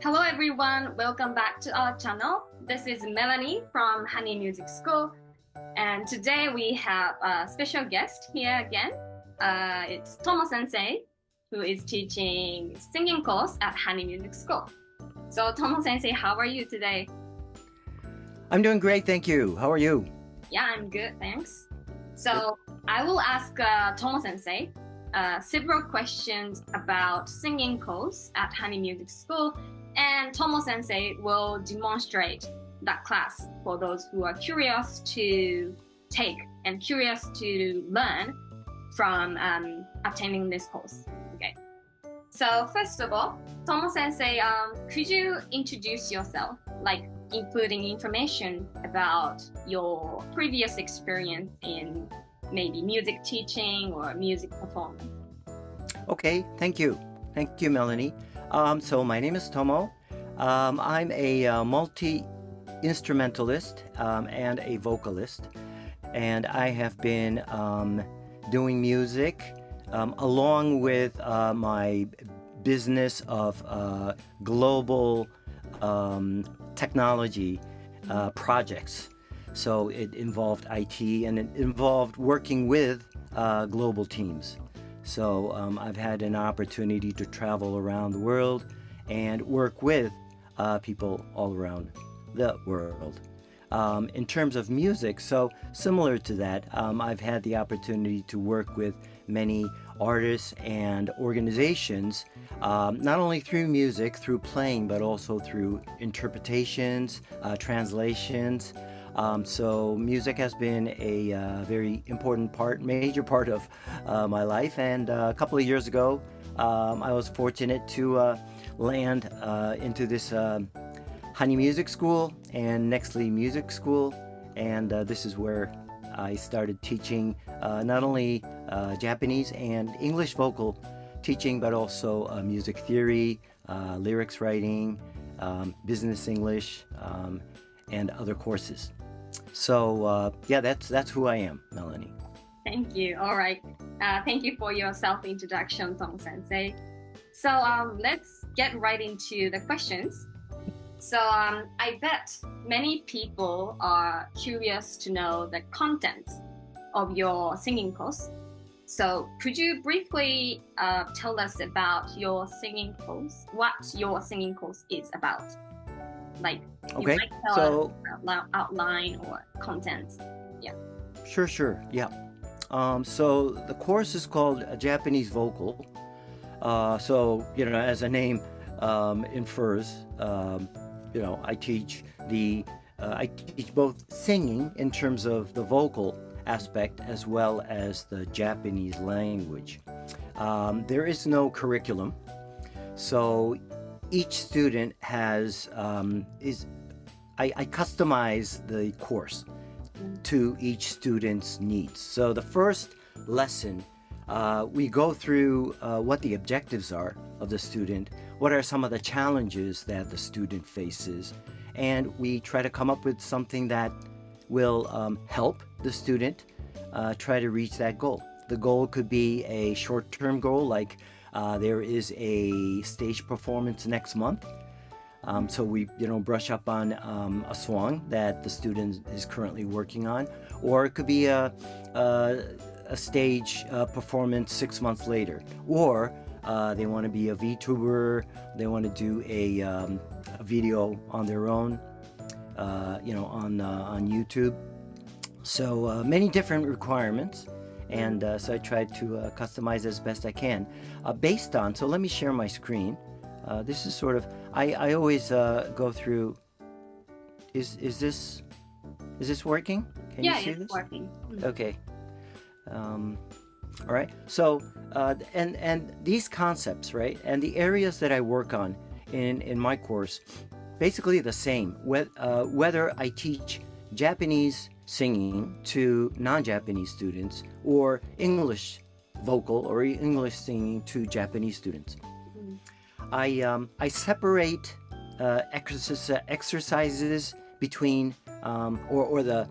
Hello everyone, welcome back to our channel. This is Melanie from Honey Music School, and today we have a special guest here again. It's Tomo-sensei, who is teaching singing course at Honey Music School. So Tomo-sensei, how are you today? I'm doing great, thank you. How are you? Yeah, I'm good, thanks. So I will ask Tomo-sensei several questions about singing course at Honey Music School, and Tomo-sensei will demonstrate that class for those who are curious to take and curious to learn from attending this course. Okay. So first of all, Tomo-sensei, could you introduce yourself, like including information about your previous experience in maybe music teaching or music performance? Okay, thank you. Thank you, Melanie. So my name is Tomo. I'm a multi-instrumentalist and a vocalist, and I have been doing music along with my business of global technology projects. So it involved IT and it involved working with global teams. So I've had an opportunity to travel around the world and work with people all around the world. In terms of music, so similar to that, I've had the opportunity to work with many artists and organizations, not only through music, through playing, but also through interpretations, translations. So music has been a very important part, major part of my life. And a couple of years ago, I was fortunate to land into this Honey Music School and Nextly Music School. And this is where I started teaching not only Japanese and English vocal teaching, but also music theory, lyrics writing, business English, and other courses. So yeah, that's who I am, Melanie. Thank you. All right. Thank you for your self-introduction, Tomo-sensei. So let's get right into the questions. So I bet many people are curious to know the content of your singing course. So could you briefly tell us about your singing course, what your singing course is about? Like, Okay, you might tell so us outline or content. Yeah. sure, yeah. So the course is called Japanese Vocal. So as the name infers, I teach both singing in terms of the vocal aspect as well as the Japanese language. There is no curriculum, so each student has I customize the course to each student's needs. So the first lesson, we go through what the objectives are of the student, what are some of the challenges that the student faces, and we try to come up with something that will help the student try to reach that goal. The goal could be a short-term goal, like there is a stage performance next month. So we brush up on a song that the student is currently working on, or it could be a stage performance 6 months later, or they want to be a VTuber, they want to do a video on their own, on YouTube. So many different requirements, and so I tried to customize as best I can based on. So let me share my screen. This is sort of I always go through. Is this working? Can you see it's this? working. Okay. All right. So and these concepts, right, and the areas that I work on in my course, basically the same. Whether I teach Japanese singing to non-Japanese students or English vocal or English singing to Japanese students. I separate exercises between or the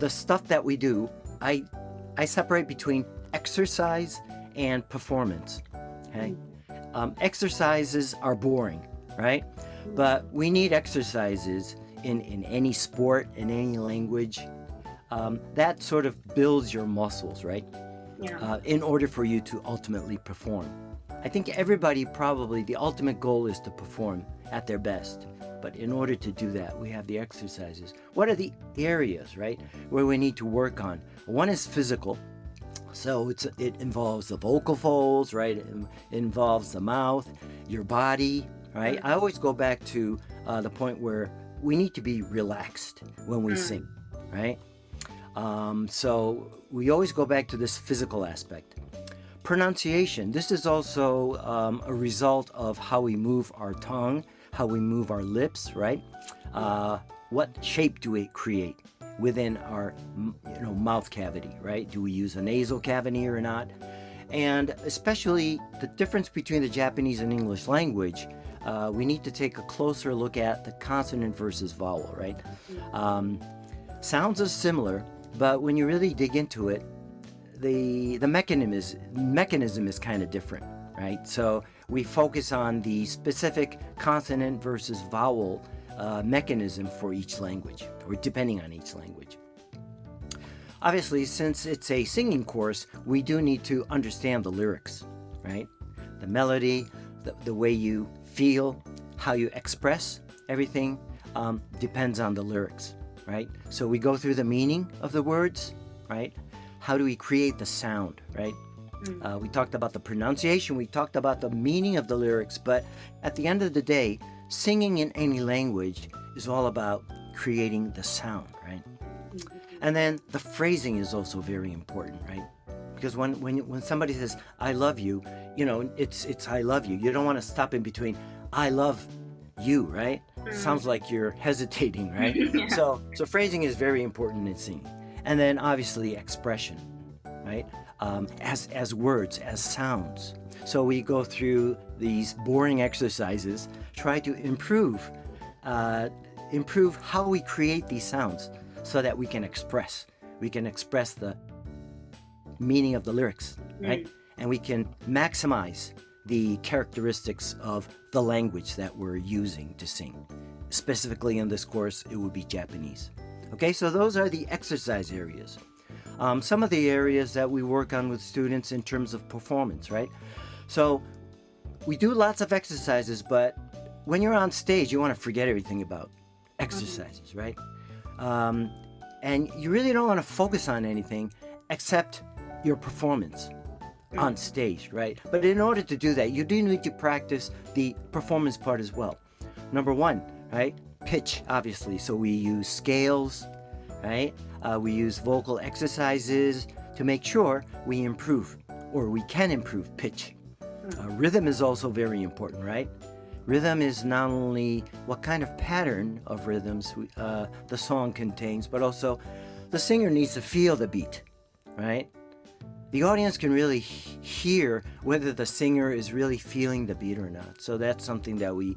stuff that we do. I separate between exercise and performance. Okay, exercises are boring, right? But we need exercises in any sport, in any language. That sort of builds your muscles, right? Yeah. In order for you to ultimately perform. I think everybody probably, the ultimate goal is to perform at their best. But in order to do that, we have the exercises. What are the areas, right, where we need to work on? One is physical. So it involves the vocal folds, right? It involves the mouth, your body, right? I always go back to the point where we need to be relaxed when we sing, right? So we always go back to this physical aspect. Pronunciation. This is also a result of how we move our tongue, how we move our lips, right? What shape do we create within our mouth cavity, right? Do we use a nasal cavity or not? And especially the difference between the Japanese and English language, we need to take a closer look at the consonant versus vowel, right? Sounds are similar, but when you really dig into it, the mechanism is kind of different, right? So we focus on the specific consonant versus vowel mechanism for each language, or depending on each language. Obviously, since it's a singing course, we do need to understand the lyrics, right? The melody, the way you feel, how you express everything depends on the lyrics, right? So we go through the meaning of the words, right? How do we create the sound, right? We talked about the pronunciation, we talked about the meaning of the lyrics, but at the end of the day, singing in any language is all about creating the sound, right? And then the phrasing is also very important, right? Because when somebody says, I love you, it's I love you. You don't want to stop in between, I love you, right? Sounds like you're hesitating, right? Yeah. So phrasing is very important in singing. And then obviously expression, right? As words, as sounds. So we go through these boring exercises, try to improve how we create these sounds so that we can express the meaning of the lyrics, right? And we can maximize the characteristics of the language that we're using to sing. Specifically in this course, it would be Japanese. Okay, so those are the exercise areas. Some of the areas that we work on with students in terms of performance, right? So we do lots of exercises, but when you're on stage, you want to forget everything about exercises, right? And you really don't want to focus on anything except your performance on stage, right? But in order to do that, you do need to practice the performance part as well. Number one, right? Pitch, obviously. So we use scales, right? We use vocal exercises to make sure we improve, or we can improve pitch. Rhythm is also very important, right? Rhythm is not only what kind of pattern of rhythms the song contains, but also the singer needs to feel the beat, right? The audience can really hear whether the singer is really feeling the beat or not. So that's something that we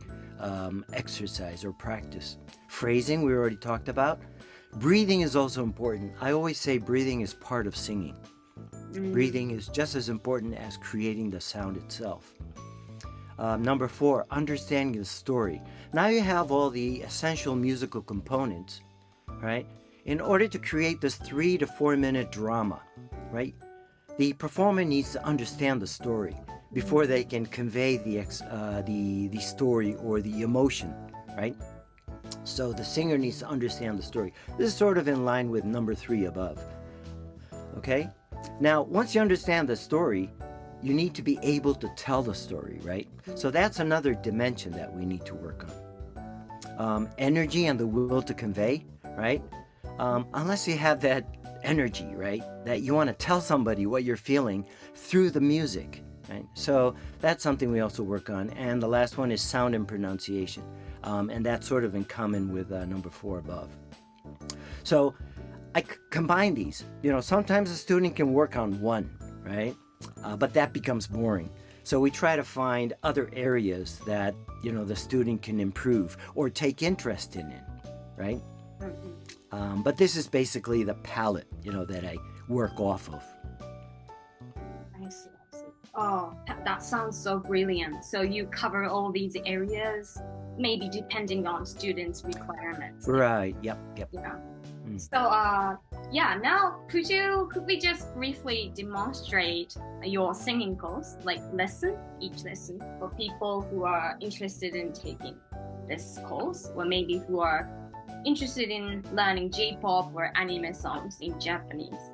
exercise or practice. Phrasing, we already talked about. Breathing is also important. I always say breathing is part of singing. Breathing is just as important as creating the sound itself. Number 4, understanding the story. Now you have all the essential musical components, right? In order to create this 3 to 4 minute drama, right? The performer needs to understand the story before they can convey the story or the emotion, right? So the singer needs to understand the story. This is sort of in line with number 3 above. Okay? Now, once you understand the story, you need to be able to tell the story, right? So that's another dimension that we need to work on. Energy and the will to convey, right? Unless you have that energy, right? That you want to tell somebody what you're feeling through the music, right? So that's something we also work on. And the last one is sound and pronunciation. And that's sort of in common with number 4 above. So I combine these. Sometimes a student can work on one, right? But that becomes boring. So we try to find other areas that, the student can improve or take interest in it, right? But this is basically the palette, that I work off of. I see. Oh, that sounds so brilliant. So you cover all these areas, maybe depending on students' requirements. Right. Yep. Yep. Yeah. Mm. So, yeah, now could we just briefly demonstrate your singing course, like each lesson for people who are interested in taking this course, or maybe who are interested in learning J-pop or anime songs in Japanese.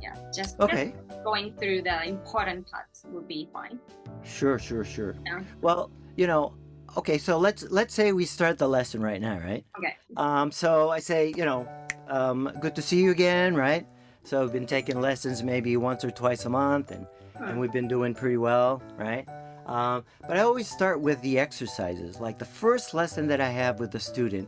Yeah, just Okay. going through the important parts would be fine. Sure. Sure. Sure. Yeah. Well, okay. So let's say we start the lesson right now, right? Okay. So I say, good to see you again, right? So we've been taking lessons maybe once or twice a month, and we've been doing pretty well, right? But I always start with the exercises. Like the first lesson that I have with the student,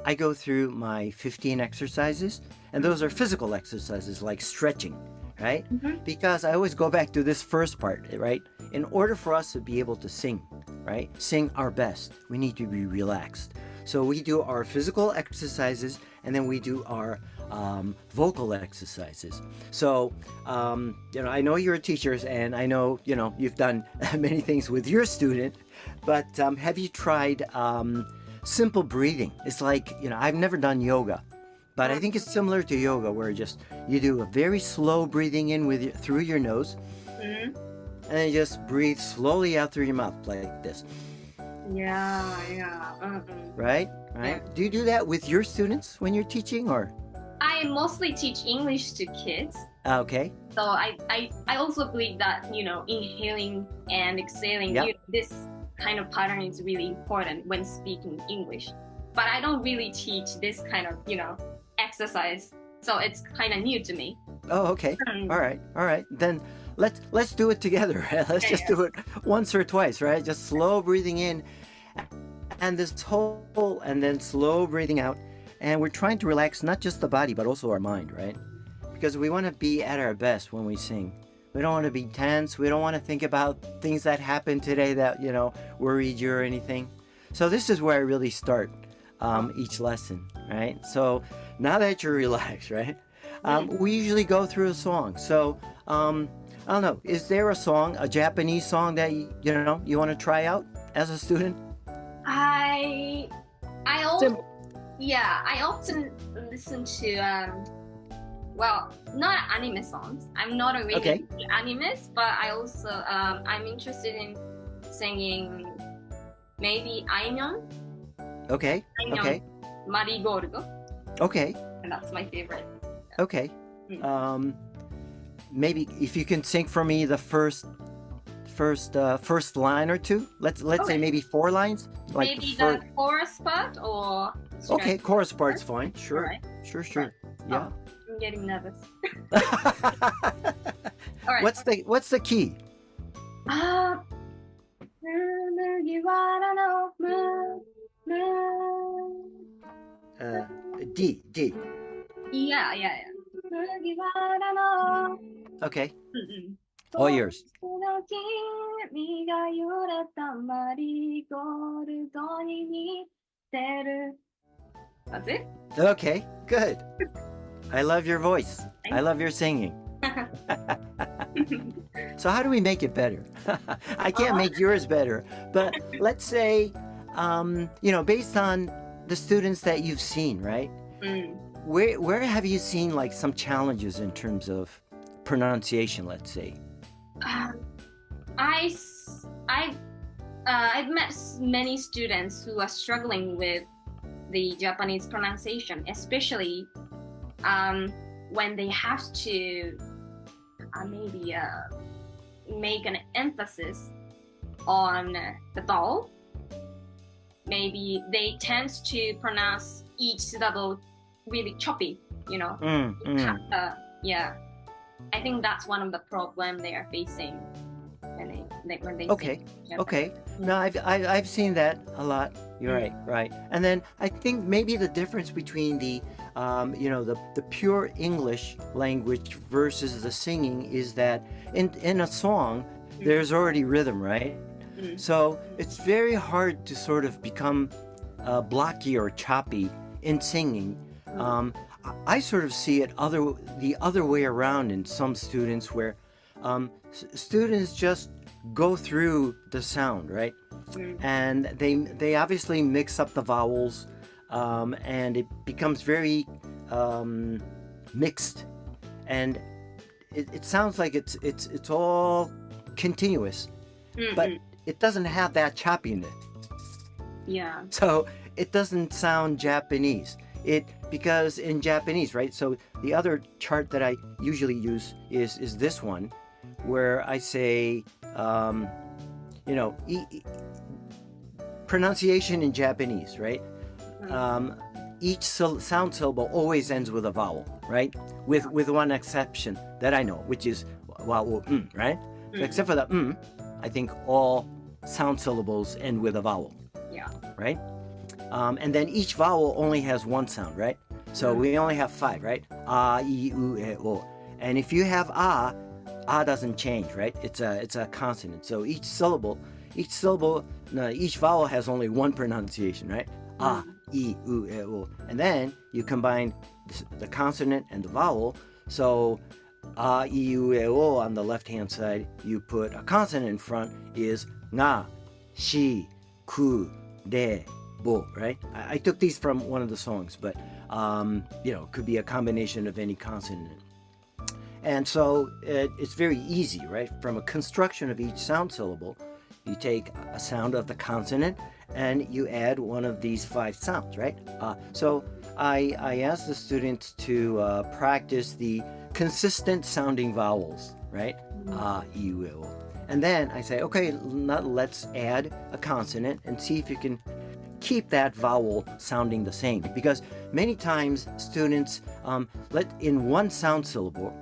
I go through my 15 exercises, and those are physical exercises like stretching, right? Because I always go back to this first part, right? In order for us to be able to sing, right? Sing our best, we need to be relaxed. So we do our physical exercises, and then we do our vocal exercises. So, I know you're teachers, and I know, you've done many things with your student, but have you tried simple breathing? It's like, I've never done yoga, but I think it's similar to yoga, where you do a very slow breathing in through your nose, and then you just breathe slowly out through your mouth like this. Yeah. Right? Yeah. Do you do that with your students when you're teaching, or? I mostly teach English to kids. Okay. So I also believe that, inhaling and exhaling, Yep. this kind of pattern is really important when speaking English. But I don't really teach this kind of, exercise. So it's kind of new to me. Oh, okay. All right. Then let's do it together. Let's just do it once or twice, right? Just slow breathing in, and and then slow breathing out. And we're trying to relax not just the body, but also our mind, right? Because we want to be at our best when we sing. We don't want to be tense. We don't want to think about things that happened today that, worried you or anything. So this is where I really start each lesson, right? So now that you're relaxed, right? We usually go through a song. So, I don't know, is there a song, a Japanese song that, you want to try out as a student? I often listen to not anime songs. I'm not a really animist, but I also I'm interested in singing maybe Aimyon. Okay. Marigold. Okay. And that's my favorite. Okay. Maybe if you can sing for me the first line or two. Let's say maybe 4 lines. Like maybe the chorus part or. Okay, chorus part's fine. Sure. Right. Sure. Yeah. I'm getting nervous. All right. What's the key? D. Yeah. Okay. All yours. That's it? Okay, good. I love your voice. I love your singing. So how do we make it better? I can't make yours better, but let's say, based on the students that you've seen, right? Where have you seen like some challenges in terms of pronunciation, let's say? I've met many students who are struggling with the Japanese pronunciation, especially when they have to make an emphasis on the vowel. Maybe they tend to pronounce each syllable really choppy, Yeah. I think that's one of the problems they are facing when they Okay. sing. Okay. No, I've seen that a lot. You're right. And then I think maybe the difference between the pure English language versus the singing is that in a song there's already rhythm, right? So it's very hard to sort of become blocky or choppy in singing. I sort of see it the other way around in some students, where students just go through the sound, right? And they obviously mix up the vowels, and it becomes very mixed, and it sounds like it's all continuous, but it doesn't have that choppiness. Yeah. So it doesn't sound Japanese. Because in Japanese, right? So the other chart that I usually use is this one, where I say, pronunciation in Japanese, right? Each sound syllable always ends with a vowel, right? With one exception that I know, which is vowel right? So except for the I think all sound syllables end with a vowel. Yeah. Right? And then each vowel only has one sound, right? So we only have 5, right? A, I, U, E, O. And if you have a doesn't change, right? It's a consonant. So each vowel has only one pronunciation, right? A, I, U, E, O. And then you combine the consonant and the vowel. So a, I, U, E, O on the left-hand side, you put a consonant in front is nga, shi, ku, de, bo, right? I took these from one of the songs, but it could be a combination of any consonant. And so it's very easy, right? From a construction of each sound syllable, you take a sound of the consonant and you add one of these 5 sounds, right? So I asked the students to practice the consistent sounding vowels, right? A, I, U, E, O. And then I say, okay, let's add a consonant and see if you can keep that vowel sounding the same. Because many times students in one sound syllable,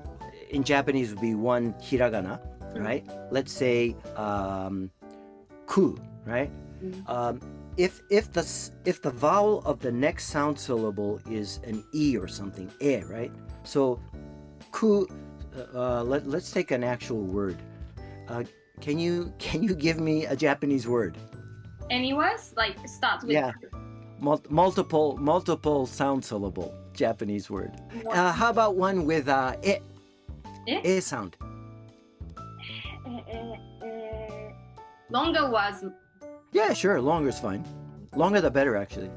in Japanese would be one hiragana, right? Let's say ku, right? If the vowel of the next sound syllable is an e or something, e, right? So ku, let's take an actual word. Can you give me a Japanese word? Any words? Like starts with multiple sound syllable Japanese word. How about one with e sound? Longer words. Yeah, sure. Longer is fine. Longer the better, actually.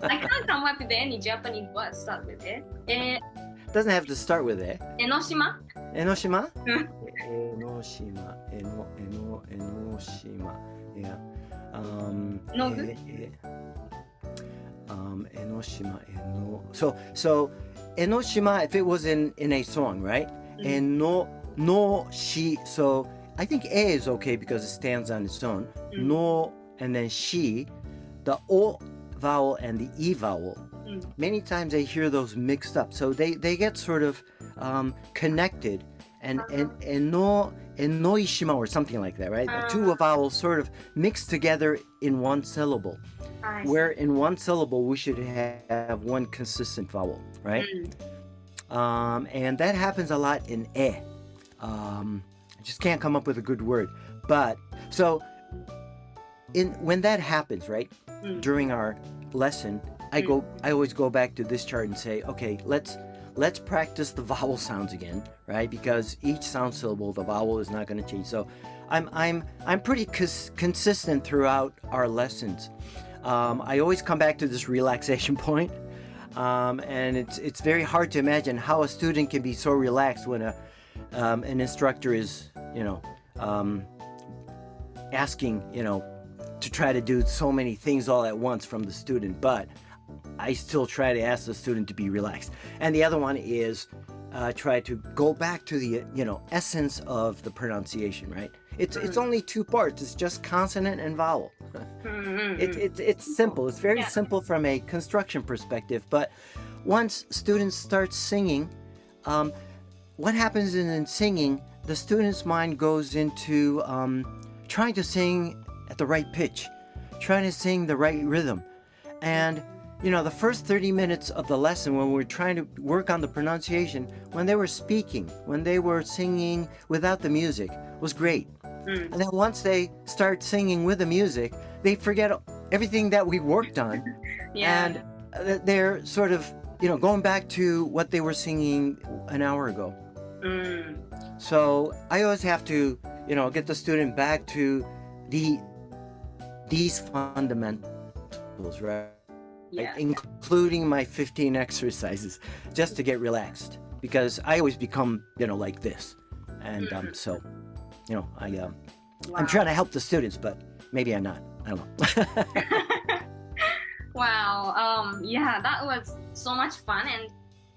I can't come up with any Japanese words start with it. Doesn't have to start with e. Enoshima. Enoshima? Enoshima. Enoshima. Yeah. Nogu. Enoshima. So Enoshima, if it was in a song, right? No shi. So I think e is okay because it stands on its own. No and then shi, the o vowel and the e vowel. Many times I hear those mixed up, so they get sort of connected, and noishima or something like that, right? The two vowels sort of mixed together in one syllable, where in one syllable we should have one consistent vowel, right? And that happens a lot in e. I just can't come up with a good word, but so when that happens, right, during our lesson, I always go back to this chart and say, okay, let's practice the vowel sounds again, right? Because each sound syllable, the vowel is not going to change. So I'm pretty consistent throughout our lessons. I always come back to this relaxation point, and it's very hard to imagine how a student can be so relaxed when an instructor is asking to try to do so many things all at once from the student, but I still try to ask the student to be relaxed. And the other one is try to go back to the essence of the pronunciation, right? It's only 2 parts. It's just consonant and vowel. It's simple. It's very simple from a construction perspective. But once students start singing, what happens in singing? The student's mind goes into trying to sing at the right pitch, trying to sing the right rhythm, and the first 30 minutes of the lesson when we're trying to work on the pronunciation, when they were speaking, when they were singing without the music, was great. And then once they start singing with the music, they forget everything that we worked on. And they're sort of, going back to what they were singing an hour ago. So I always have to, get the student back to these fundamentals, right? Yeah. Including my 15 exercises, just to get relaxed, because I always become, like this. And so, I'm trying to help the students, but maybe I'm not. I don't know. Wow. Yeah, that was so much fun. And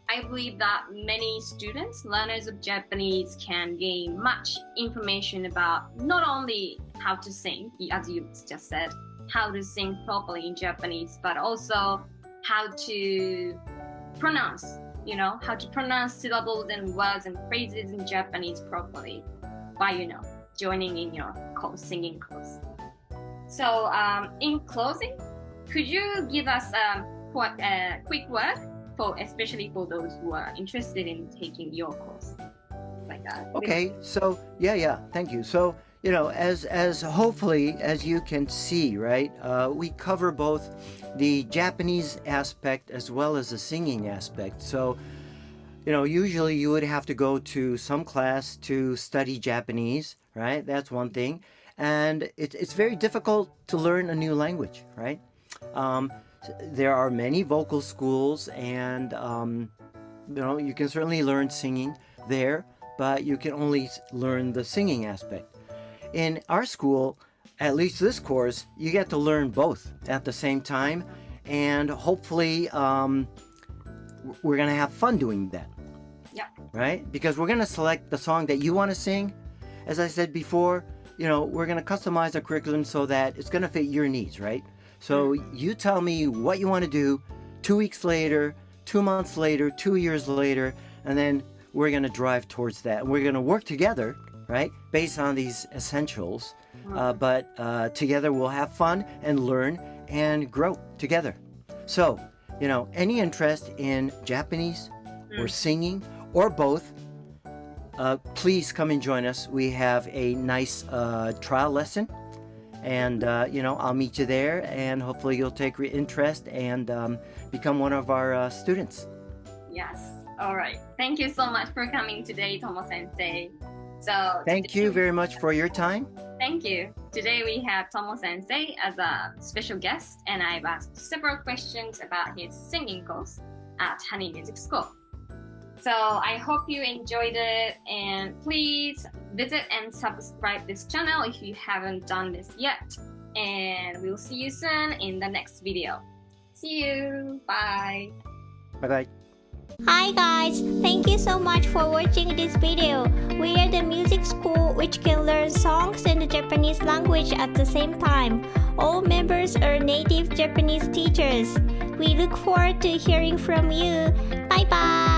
I believe that many students, learners of Japanese, can gain much information about not only how to sing, as you just said, how to sing properly in Japanese, but also how to pronounce, how to pronounce syllables and words and phrases in Japanese properly by, joining in your singing course. So in closing, could you give us a quick word, especially for those who are interested in taking your course? Like that. Okay, so yeah, thank you. So, as hopefully, as you can see, right, we cover both the Japanese aspect as well as the singing aspect. So, usually you would have to go to some class to study Japanese, right? That's one thing. And it's very difficult to learn a new language, right? There are many vocal schools, and you can certainly learn singing there, but you can only learn the singing aspect. In our school, at least this course, you get to learn both at the same time, and hopefully we're going to have fun doing that. Yeah. Right? Because we're going to select the song that you want to sing. As I said before, we're going to customize the curriculum so that it's going to fit your needs, right? So you tell me what you want to do 2 weeks later, 2 months later, 2 years later, and then we're going to drive towards that. And we're going to work together, right, based on these essentials. But together we'll have fun and learn and grow together. So, any interest in Japanese or singing or both, please come and join us. We have a nice trial lesson. And, I'll meet you there, and hopefully you'll take interest and become one of our students. Yes. All right. Thank you so much for coming today, Tomo-sensei. So thank you very much for your time. Thank you. Today we have Tomo-sensei as a special guest, and I've asked several questions about his singing course at Honey Music School. So I hope you enjoyed it, and please visit and subscribe this channel if you haven't done this yet. And we'll see you soon in the next video. See you. Bye. Bye-bye. Hi guys, thank you so much for watching this video. We are the music school which can learn songs and the Japanese language at the same time. All members are native Japanese teachers. We look forward to hearing from you. Bye bye.